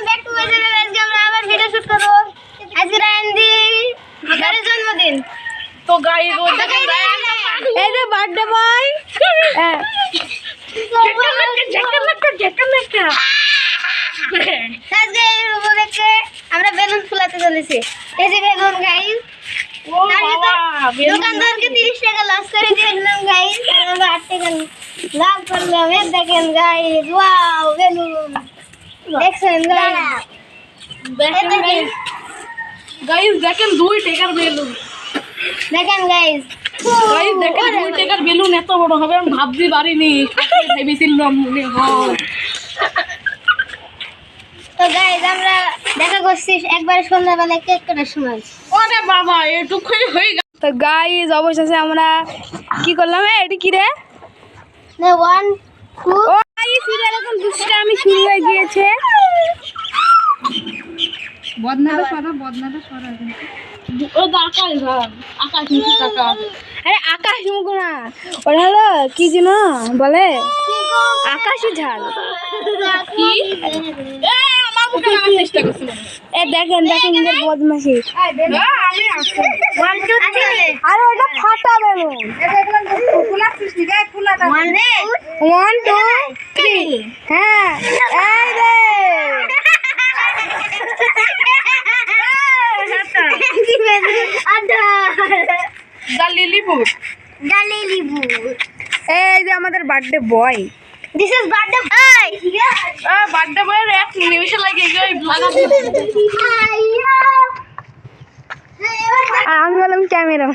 Back to my channel. আজকে আমরা আবার ভিডিও শুট করব। আজকে রায়নদি তার জন্মদিন। তো গাইস ও দেখেন এই যে বার্থডে বয়। আজকে এই রুমে দেখে আমরা বেলুন ফুলাতে চলেছি। এই যে বেলুন গাইস। দোকানদারকে 30 টাকা লস করে দিয়েছিলাম গাইস। আমরা 8 টাকা লাভ করলাম। এই দেখেন গাইস, ওয়াও বেলুন দেখছেন গাইস। গাইস দেখেন 2 টাকার বেলুন। দেখেন গাইস, গাইস দেখেন 2 টাকার বেলুন এত বড় হবে আমি ভাবতে পারিনি। ভেবেছিলাম মনে হয়। তো গাইস আমরা দেখা করছি একবার সন্ধ্যাবেলা কেক কাটার সময়। ওরে বাবা এটুকুই হয়ে গেল। তো গাইস অবশেষে আমরা কি করলাম? এটি কি রে? না 1 2 ও গাইস সিরিয়াল এখন দুষ্টামি শুরু হয়ে গিয়েছে। বদনাটা সরা ও আকাশ ভাব আকাশ নিচে টাকা। আরে আকাশ মুখ না, ওটা হলো কি যেন বলে আকাশি ঝাল। কি এ আমার মুখে লাগার চেষ্টা করছিলাম। এ দেখেন দেখেন এদের বদমাশি। আমি আসছি 1 2 3 আরে ওটা ফাটা বেলুন। 1 2 3 হ্যাঁ এই রে গালিলিপুর গালিলিবু। এই যে আমাদের birthday boy. This is birthday boy. Birthday বয়ের এক নিমিষে লাগে গই লাগাতে। আর আমি বললাম ক্যামেরা।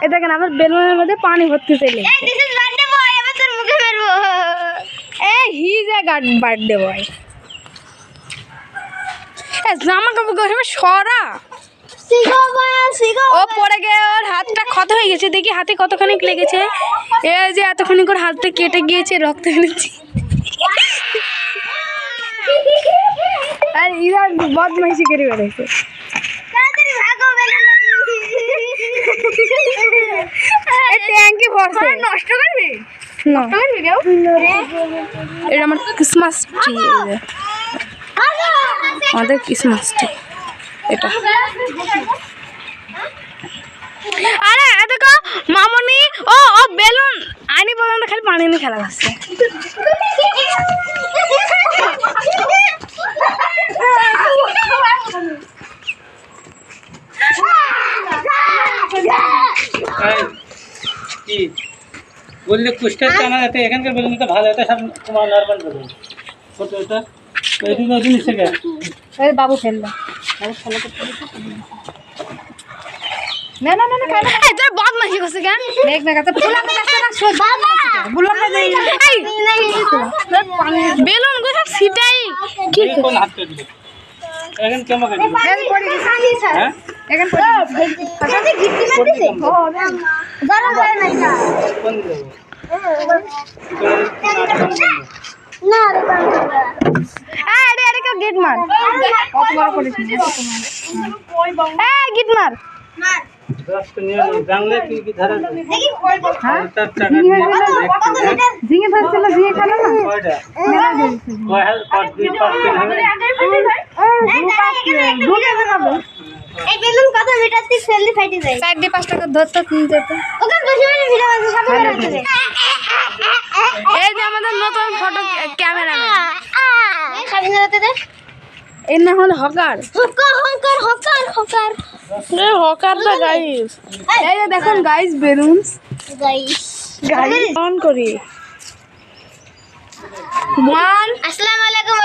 এ দেখেন আমার বেলুনের মধ্যে পানি ভর্তি চলে। এই দিস ইজ বার্থডে বয়। এবার তোর মুখে মারবো। এই হি যে বার্থডে বয়। এ জামা কাপড় গরমে সরা। সিগো বয় সিগো। ও পড়ে গিয়ে ওর হাতটা ক্ষত হয়ে গেছে। দেখি হাতে কতখানি লেগেছে। এই যে এতখানি করে হাতটা কেটে গিয়েছে, রক্ত বেরোচ্ছে। আর ইরা বদমাইশি করে বেড়েছে। তাড়াতাড়ি ভাগো বেলুন। এই ট্যাঙ্কি ভরছে। নষ্ট করবি না করবি কেউ এটা আমার ক্রিসমাস ট্রি। আমাদের ক্রিসমাস ট্রি এটা। আরে দেখো মামনি ও ও বেলুন আনি বলুন খালি পানি নিয়ে খেলা করছে। কি বললে কুষ্টার টানা যাতে এখানকার বেলুন তো ভালো, এটা সব তোমার নর্মাল বেলুন। ছোট এটা ওইদিন ওই জিনিস থেকে এই বাবু ফেললো। না না না না খাই না। এই তোর বদমাশি করছিস কেন? দেখ না কত ফুলাতে যাচ্ছে না সব বাবা বুলাতে দেই। এই বেলুন গো সব ছিটাই কি এই কোন হাত করে দিল এখন কেমন করে দিল? এই পড়ে গেছে। হ্যাঁ এখন পড়ে তাতে গিফট মারতেছে। গরম করে না এটা। কোন দিল? না রে বাবা। এই আরে আরে কা গেট মার। কত বড় করেছিস এই গেট মার। মার। দশ তো নিয়ে জানলে কি কি ধারা দেখি কই কই। হ্যাঁ তার টাকা নিয়ে কত মিটার? ঝিঙে ধরছিল ঝিঙে খালো না। কয়টা কয় হাজার 5 দিন 5 দিন হবে এই বেলুন কত মিটার থেকে ফেললে ফাইটে যায়। 4 দিয়ে 5 টাকা ধরতে নিয়ে যেত। ওখানে বসে বসে ভিডিও বানাচ্ছে সব করে। এই যে আমাদের নতুন ফটো ক্যামেরাম্যান। এই স্বাধীনতা দে। এর নাম হলো hawker. Hawker hawker hawker hawker. এ হকারটা গাইস। এই যে দেখুন guys balloons guys. Guys on করি। 1 আসসালামু আলাইকুম,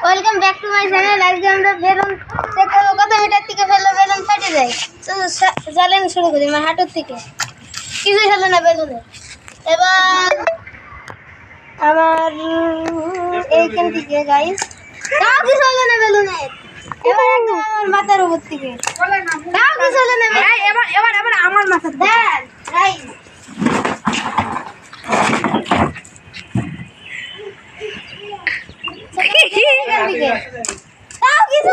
welcome back to my channel. আজকে আমরা বেলুন কত মিটার থেকে ফেললে বেলুন ফাটে যায়। তো চ্যালেঞ্জ শুরু করি আমার হাঁটুর থেকে। কিছুই হলো না বেলুনে। এবার আমার এইখান থেকে গাইস তাও কিছু হলো না বেলুনে। এবার একদম আমার মাথার উপর থেকে তাও কিছু হলো না। এবার এবার এবার আমার মাথা দেন গাইস এখান থেকে তাও কিছু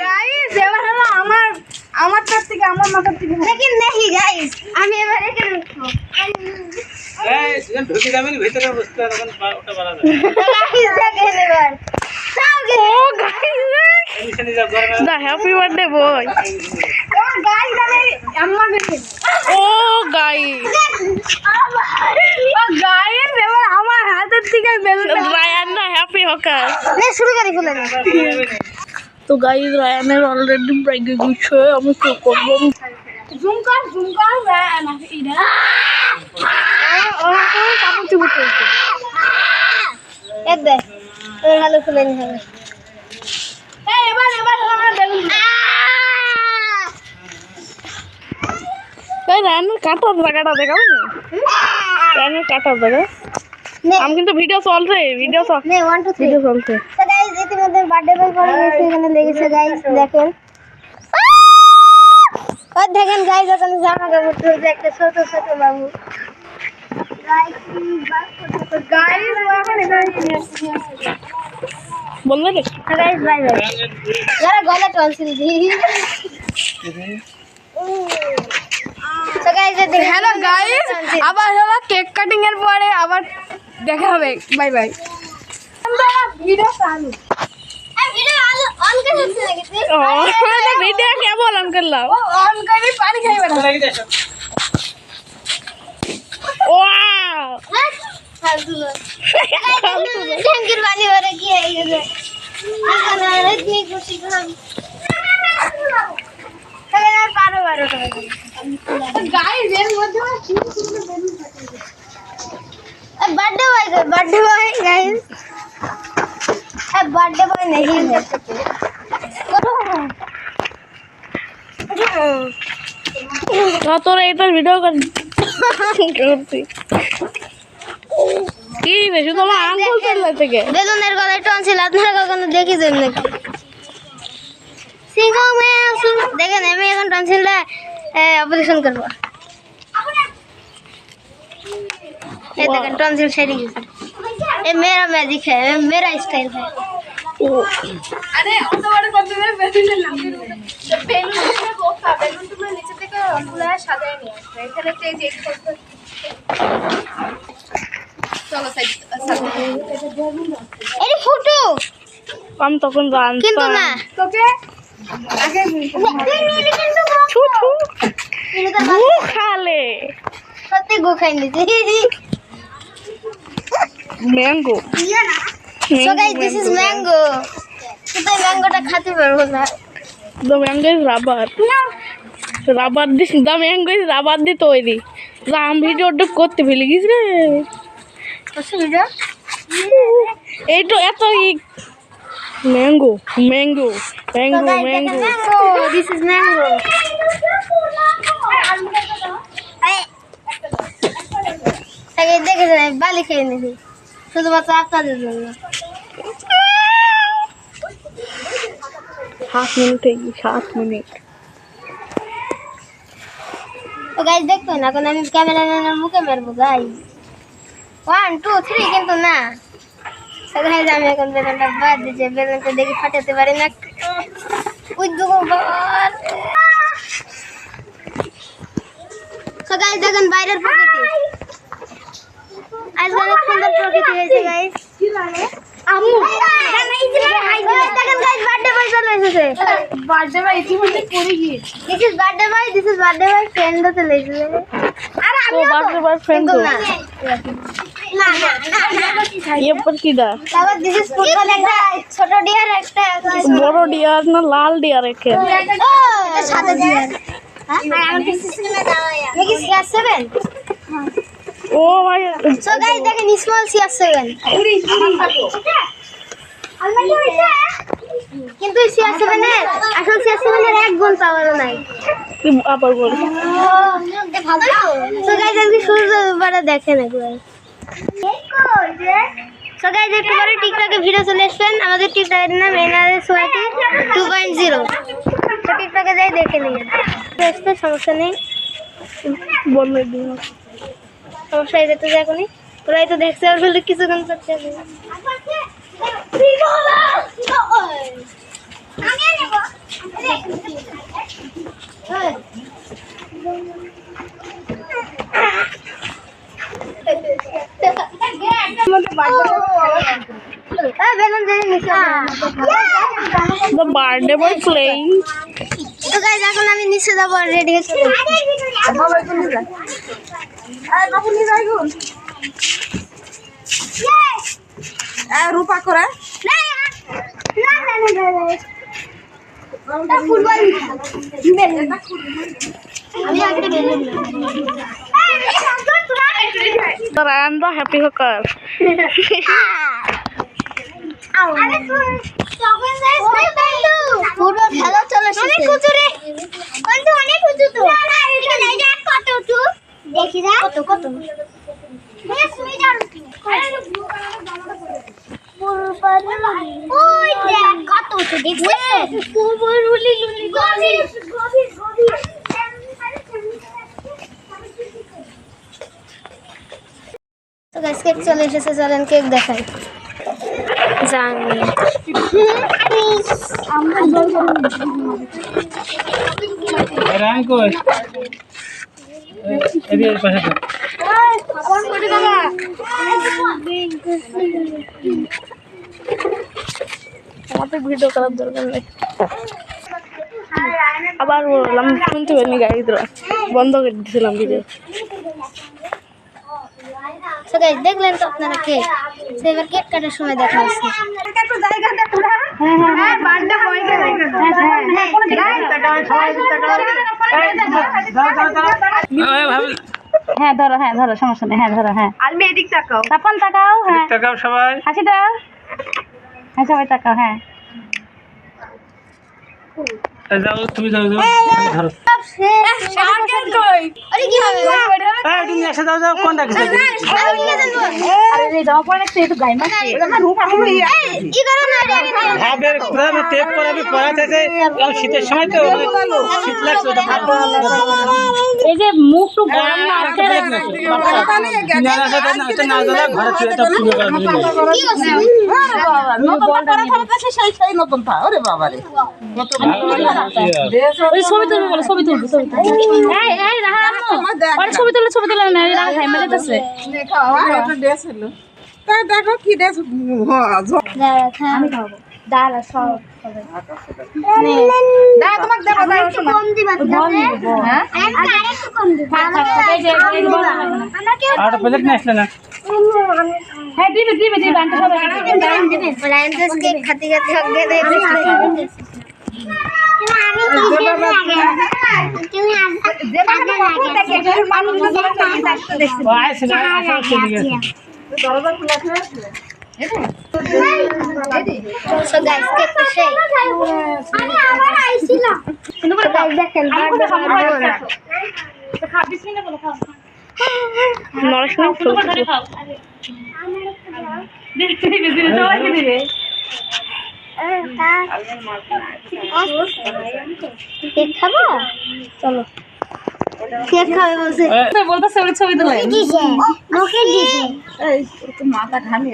গাইস এবার হলো আমার তার থেকে আমার মাথার থেকে। দেখেন দেখি গাইস আমি এবার এখানে উঠবো। এই যখন ঢুকে যাবেন ভিতরে বসতে তখন ওটা বাড়া যাবে। গাইস দেখেন এবার দা হ্যাপি বার্থডে বয় ও গাইস আমার হাতের থেকে বেলুন রায়ান না হ্যাপি হকার নে শুরু করি খুলে নে তো গাইস রায়ানের অলরেডি ব্রেক গেছে আমি কি করব জুম কর না এটা কাপড় চুপড় করতে এক দে তোর ভালো খুলে নি হবে এবার আমরা বেলুন এই রায়ানের কাটার জায়গাটা দেখাও না রায়ানের কাটার জায়গা নে আমি কিন্তু ভিডিও চলছে নে 1 2 3 ভিডিও চলছে তো গাইস ইতিমধ্যে বার্থডে বয় পড়ে গেছে এখানে লেগেছে গাইস দেখেন আর দেখেন গাইস ওখানে জামা কাপড় তুলছে একটা ছোট ছোট বাবু গাইস ওখানে বললে রে গাইস বাই বাই যারা গলা টনসিল দি তো গাইস দেখেন হ্যালো গাইস আবার হলো কেক কাটিং এর পরে আবার দেখা হবে বাই বাই আমরা ভিডিও চালু ভিডিও অন করে দিতে নাকি ও ভিডিও কেমন অন করলাম অন করে পানি খাইবে না ওয়াও ফালতুলো ট্যাঙ্কির পানি ভরে কি হয়ে গেছে এখানে ইতনি খুশি খাম তাহলে আর পারো গাইস এর মধ্যে birthday boy guys birthday boy नहीं है তোরা এটার ভিডিও করছি কি রে শুধু আমার আঙ্গুল চলে থেকে বেলুনের গলায় টনসিল আপনারা কখনো দেখেছেন নাকি সিংহ মে দেখেন আমি এখন টনসিলটা অপারেশন করব ये देखो टॉन्सिल सेट ही ये मेरा मैजिक है मेरा स्टाइल है আরে অত বড় কতবার বেলুন লাগিয়ে তো বেলুন থেকে বোকা বেলুন তুমি নিচে থেকে ফুলে সাজায় নিয়ে আসবে এখানে একটা এই যে চলো সাইড এই ফটো আমি তখন কিন্তু না জানতাম তোকে আগে ছু ছু গু খালে সত্যি গো খাই নিছি mango so guys this is mango কিন্তু ম্যাঙ্গোটা খেতে পারবো না The mango is rubber. Rubber this the mango is rubber দিয়ে তৈরি রাম ভিডিওটা করতে ভুলে গেছি রে অসুবিধা এই তো এত mango mango mango mango mango this is mango আগে দেখে যাই বালি খেয়ে নিছি শুধুমাত্র আপনাদের জন্য 7 মিনিট হয়ে গেছে 7 মিনিট তো গাইস দেখতো না এখন আমি ক্যামেরাম্যানের মুখে মারবো গাইস 1 2 3 কিন্তু না তো গাইস আমি এখন বেলুনটা বাদ দিয়েছি বেলুনটা দেখি ফাটাতে পারি না ওই দুবার তো গাইস দেখেন বাইরের প্রকৃতি আজ অনেক সুন্দর প্রকৃতি হয়েছে গাইস আম্মু দেখেন গাইস বার্থডে বয় চলে এসেছে বার্থডে বা ইতিমধ্যে করে গিয়েছে this is birthday boy friend হতে লেগেছে আরে তো বার্থডে বয় ফ্রেন্ড না না না ये पर কিদা তারপর দিস ইজ ফুটবল একটা ছোট ডিয়ার একটা বড় ডিয়ার না লাল ডিয়ার রেখে ও এটা সাদা ডিয়ার হ্যাঁ আমার কি সিস্টেমে দাও নাকি CR7 ও ভাই সো গাইস দেখেন স্মল CR7 কিন্তু CR7 এর আসল CR7 এর এক গুণ পাওয়ার নাই কি আবার বল সো গাইস আজকে সূর্য বড় দেখেন একবার সো গাইস একটু পরে টিকটকে ভিডিও চলে আসবেন আমাদের টিকটকের নাম NRSYT 2.0 তো টিকটকে যাই দেখে নিন বেস্ট সমস্যা নেই বল দিন সমস্যা এই যেতে যাকনি ওরাই তো দেখছে আর বলে কিছুক্ষণ করতে হবে balloon The birthday boy playing. তো গাইস এখন আমি নিচে যাব রেডি হচ্ছি বাবা কোন নিয়ে যায় এই বাবু নিয়ে যায় গুন রূপা করে না ফুটবল আমি একটা balloon Ryan the happy hooker. Football খেলা চলে অনেক উঁচু রে বন্ধু অনেক উঁচু তো কত উঁচু দেখি যা কত কত ওই দেখ কত উঁচু দেখছিস লুলি গভীর তো গাইস কেক চলে এসেছে চলেন কেক দেখাই জানি রান কই এদিকে পাশে তো আমাদের ভিডিও করার দরকার নেই আবার বললাম শুনতে পাইনি গাড়িটা বন্ধ করে দিয়েছিলাম ভিডিও তো গাইস দেখলেন তো আপনারা কেক এবার কেক কাটার সময় দেখা হচ্ছে একটু জায়গা দে তোরা হ্যাঁ বার্থডে বয়কে হ্যাঁ ধরো সমস্যা নেই হ্যাঁ ধরো হ্যাঁ আর মেয়ে দিক তাকাও তাপন তাকাও হ্যাঁ টাকাও সবাই হাসি দাও হ্যাঁ সবাই তাকাও হ্যাঁ যাও তুমি যাও ধরো শাকের কই আরে কি হবে এই তুমি এসে যাও কোন ডাকছে আমি কি জানবো আরে রে যাও পরে একটু গাই মারছে রূপা তুমি কি করো না রে ভাবের পুরো টেপ করাবি পড়াতেছে কারণ শীতের সময় তো শীত লাগছে ওটা এই যে মুখ তো গরম না আজকে না জানা ঘরে ছিল এটা পুরো করে দিল কি করছিস নতুন পরে ফেলতেছে সেই নতুন পা ওরে বাবা রে ওই ছবি তুলবে বলো ছবি তুলবে এই রাহা আম্মু ওই ছবি তুলে না রাহা খাই মেলেতেছে দেখো একটা ড্রেস হলো তাই দেখো কি ড্রেস আমি খাবো দাঁড়া সব দা তোমাকে দেবো দাও শোনো কম দিবা হ্যাঁ আমি আরেকটু কম দিব এই যে আমাকে আর প্লেট নিয়ে আসলে না হ্যাঁ দিবে বান্টা সবাই রায়ন তো কেক খাতে খাতে হক গে দে ও আইছে না আসলে চলে গেছে দরজা খোলা আছে So guys, কেক তো সেই আমি আবার আইছিলাম কিন্তু গাইস দেখেন খাবিস না বলো খাও নরেশ না খাও দিবে সবাইকে দিবে কেক খাবো চলো কেক খাবে বলছে বলতেছে ওই ছবি তুলে দিছে মুখে দিছে এই তো মাথা ঘামে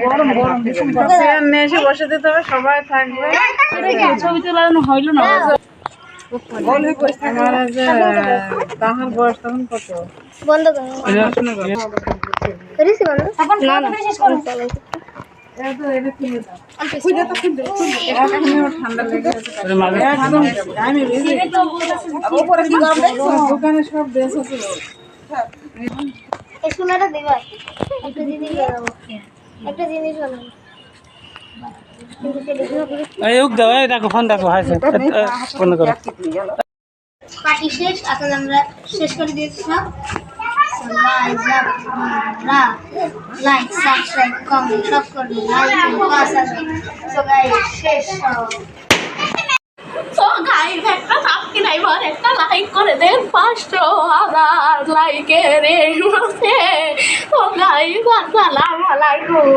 গরম ভীষণ গরম এসে বসে দিতে হবে সবাই থাকবে ছবি তোলানো হইলো না বলে কইছে আমার যে তাহার বয়স তখন কত বন্ধ করো করিস বন্ধ না না শেষ করো এটা এটা কিনে দাও খুঁজে তো খুঁজে এখনো ঠান্ডা লেগে আছে একদম আমি ভিজে উপরে কি গরম দেখছো দোকানে সব ড্রেস আছে এই সোনাটা দিবা একটা জিনিস বানাবো একটা জিনিস বানাবো এই উক দাও এই দেখো ফোন দেখো হাইছে ফোন করো পার্টি শেষ এখন আমরা শেষ করে দিয়েছি সব লাইক সাবস্ক্রাইব কমেন্ট সব করবে লাইক পাস আছে সো গাইস শেষ তো গাইস একটা সাবস্ক্রাইব আর একটা লাইক করে দেন 500,000 লাইকের এই মাসে তো গাইস আসসালামু আলাইকুম